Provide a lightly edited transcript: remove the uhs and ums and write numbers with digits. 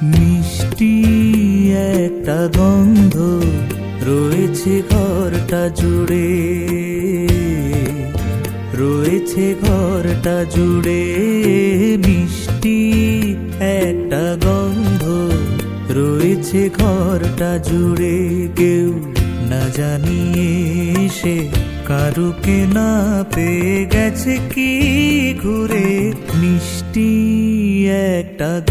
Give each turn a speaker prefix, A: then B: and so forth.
A: মিষ্টি একটা গন্ধ রয়েছে ঘরটা জুড়ে, রয়েছে ঘরটা জুড়ে। মিষ্টি একটা গন্ধ রয়েছে ঘরটা জুড়ে। কেউ না জানিয়ে সে কারুকে না পেয়ে গেছে কি ঘুরে। মিষ্টি একটা